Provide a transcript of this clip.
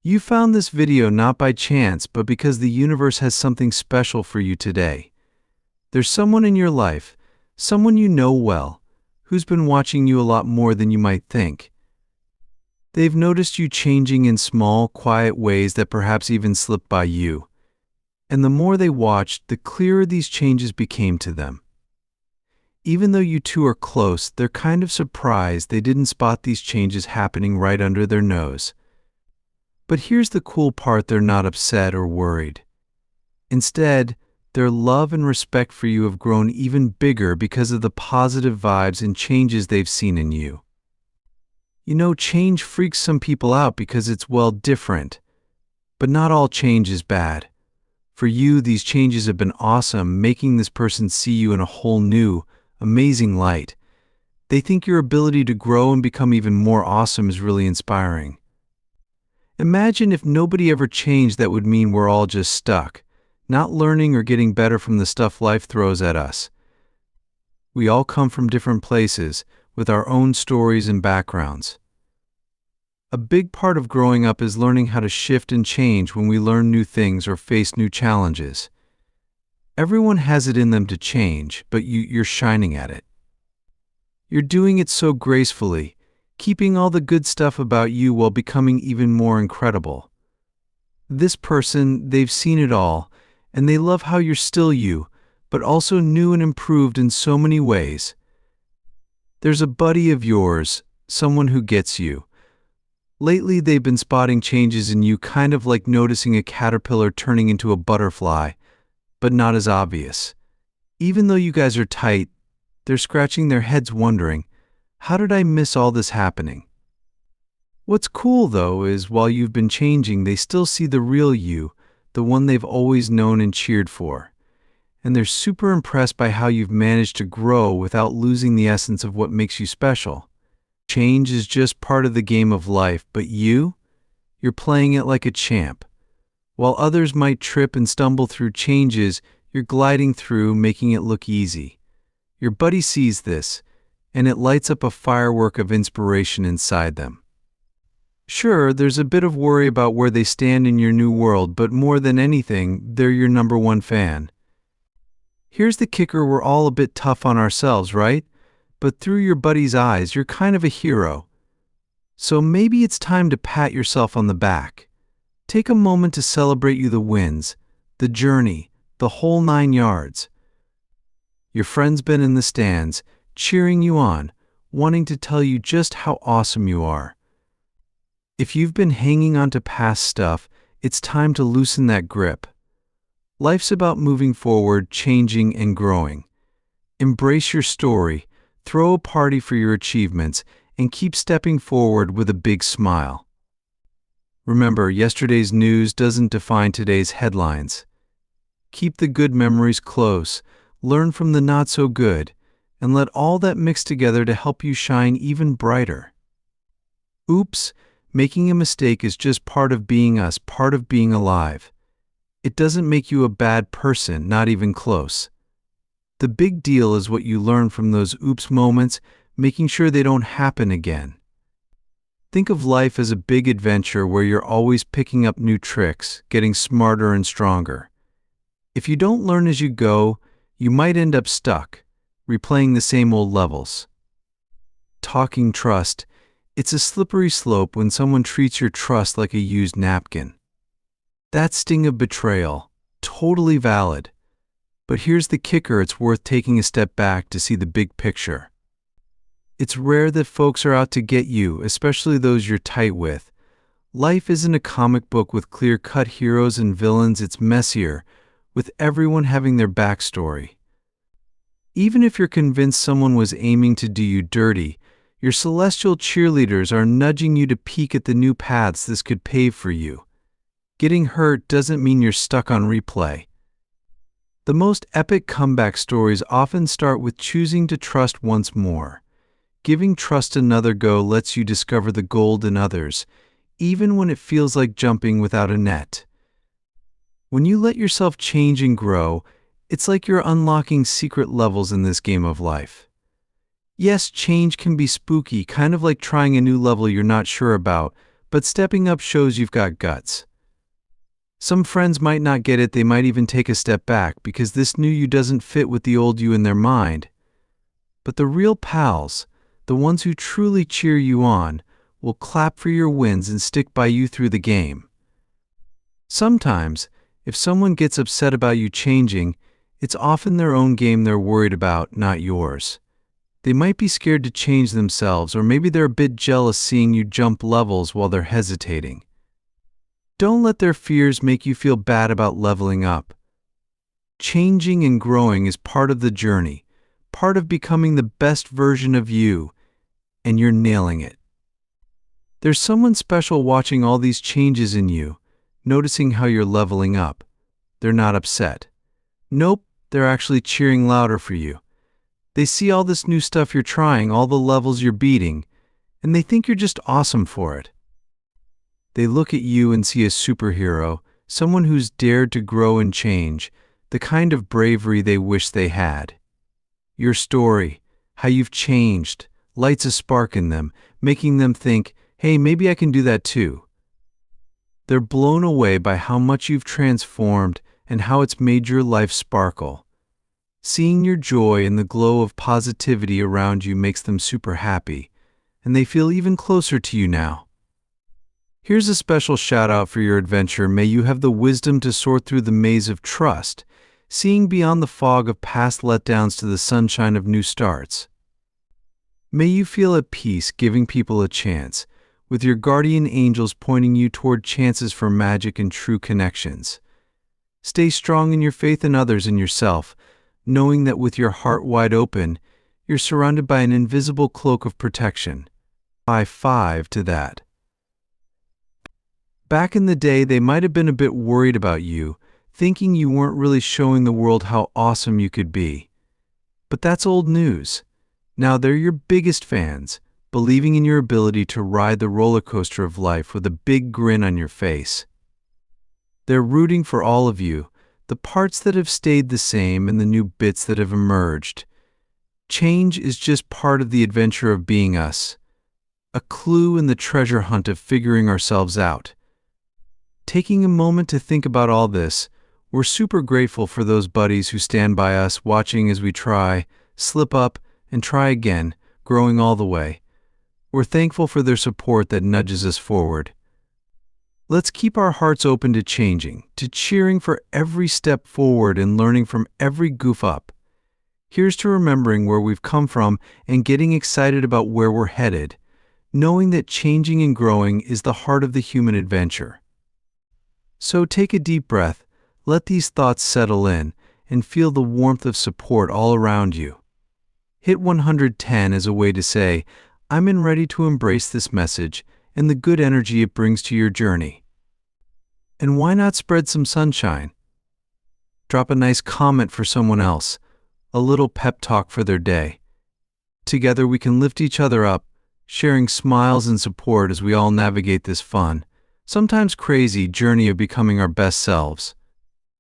You found this video not by chance, but because the universe has something special for you today. There's someone in your life, someone you know well, who's been watching you a lot more than you might think. They've noticed you changing in small, quiet ways that perhaps even slipped by you. And the more they watched, the clearer these changes became to them. Even though you two are close, they're kind of surprised they didn't spot these changes happening right under their nose. But here's the cool part: they're not upset or worried. Instead, their love and respect for you have grown even bigger because of the positive vibes and changes they've seen in you. You know, change freaks some people out because it's, well, different. But not all change is bad. For you, these changes have been awesome, making this person see you in a whole new, amazing light. They think your ability to grow and become even more awesome is really inspiring. Imagine if nobody ever changed. That would mean we're all just stuck, not learning or getting better from the stuff life throws at us. We all come from different places, with our own stories and backgrounds. A big part of growing up is learning how to shift and change when we learn new things or face new challenges. Everyone has it in them to change, but you're shining at it. You're doing it so gracefully, keeping all the good stuff about you while becoming even more incredible. This person, they've seen it all, and they love how you're still you, but also new and improved in so many ways. There's a buddy of yours, someone who gets you. Lately, they've been spotting changes in you, kind of like noticing a caterpillar turning into a butterfly, but not as obvious. Even though you guys are tight, they're scratching their heads wondering, how did I miss all this happening? What's cool, though, is while you've been changing, they still see the real you, the one they've always known and cheered for. And they're super impressed by how you've managed to grow without losing the essence of what makes you special. Change is just part of the game of life, but you're playing it like a champ. While others might trip and stumble through changes, you're gliding through, making it look easy. Your buddy sees this, and it lights up a firework of inspiration inside them. Sure, there's a bit of worry about where they stand in your new world, but more than anything, they're your number one fan. Here's the kicker: we're all a bit tough on ourselves, right? But through your buddy's eyes, you're kind of a hero. So maybe it's time to pat yourself on the back. Take a moment to celebrate the wins, the journey, the whole 9 yards. Your friend's been in the stands, cheering you on, wanting to tell you just how awesome you are. If you've been hanging on to past stuff, it's time to loosen that grip. Life's about moving forward, changing, and growing. Embrace your story, throw a party for your achievements, and keep stepping forward with a big smile. Remember, yesterday's news doesn't define today's headlines. Keep the good memories close, learn from the not so good, and let all that mix together to help you shine even brighter. Oops, making a mistake is just part of being us, part of being alive. It doesn't make you a bad person, not even close. The big deal is what you learn from those oops moments, making sure they don't happen again. Think of life as a big adventure where you're always picking up new tricks, getting smarter and stronger. If you don't learn as you go, you might end up stuck, replaying the same old levels. Talking trust, it's a slippery slope when someone treats your trust like a used napkin. That sting of betrayal, totally valid. But here's the kicker: it's worth taking a step back to see the big picture. It's rare that folks are out to get you, especially those you're tight with. Life isn't a comic book with clear-cut heroes and villains. It's messier, with everyone having their backstory. Even if you're convinced someone was aiming to do you dirty, your celestial cheerleaders are nudging you to peek at the new paths this could pave for you. Getting hurt doesn't mean you're stuck on replay. The most epic comeback stories often start with choosing to trust once more. Giving trust another go lets you discover the gold in others, even when it feels like jumping without a net. When you let yourself change and grow, it's like you're unlocking secret levels in this game of life. Yes, change can be spooky, kind of like trying a new level you're not sure about, but stepping up shows you've got guts. Some friends might not get it, they might even take a step back because this new you doesn't fit with the old you in their mind. But the real pals, the ones who truly cheer you on, will clap for your wins and stick by you through the game. Sometimes, if someone gets upset about you changing, it's often their own game they're worried about, not yours. They might be scared to change themselves, or maybe they're a bit jealous seeing you jump levels while they're hesitating. Don't let their fears make you feel bad about leveling up. Changing and growing is part of the journey, part of becoming the best version of you, and you're nailing it. There's someone special watching all these changes in you, noticing how you're leveling up. They're not upset. Nope, they're actually cheering louder for you. They see all this new stuff you're trying, all the levels you're beating, and they think you're just awesome for it. They look at you and see a superhero, someone who's dared to grow and change, the kind of bravery they wish they had. Your story, how you've changed, lights a spark in them, making them think, hey, maybe I can do that too. They're blown away by how much you've transformed and how it's made your life sparkle. Seeing your joy and the glow of positivity around you makes them super happy, and they feel even closer to you now. Here's a special shout out for your adventure. May you have the wisdom to sort through the maze of trust, seeing beyond the fog of past letdowns to the sunshine of new starts. May you feel at peace giving people a chance, with your guardian angels pointing you toward chances for magic and true connections. Stay strong in your faith in others and yourself, knowing that with your heart wide open, you're surrounded by an invisible cloak of protection. High five to that. Back in the day, they might have been a bit worried about you, thinking you weren't really showing the world how awesome you could be. But that's old news. Now they're your biggest fans, believing in your ability to ride the roller coaster of life with a big grin on your face. They're rooting for all of you, the parts that have stayed the same and the new bits that have emerged. Change is just part of the adventure of being us, a clue in the treasure hunt of figuring ourselves out. Taking a moment to think about all this, we're super grateful for those buddies who stand by us, watching as we try, slip up, and try again, growing all the way. We're thankful for their support that nudges us forward. Let's keep our hearts open to changing, to cheering for every step forward and learning from every goof up. Here's to remembering where we've come from and getting excited about where we're headed, knowing that changing and growing is the heart of the human adventure. So take a deep breath, let these thoughts settle in, and feel the warmth of support all around you. Hit 110 as a way to say, I'm ready to embrace this message and the good energy it brings to your journey. And why not spread some sunshine? Drop a nice comment for someone else, a little pep talk for their day. Together we can lift each other up, sharing smiles and support as we all navigate this fun, sometimes crazy journey of becoming our best selves.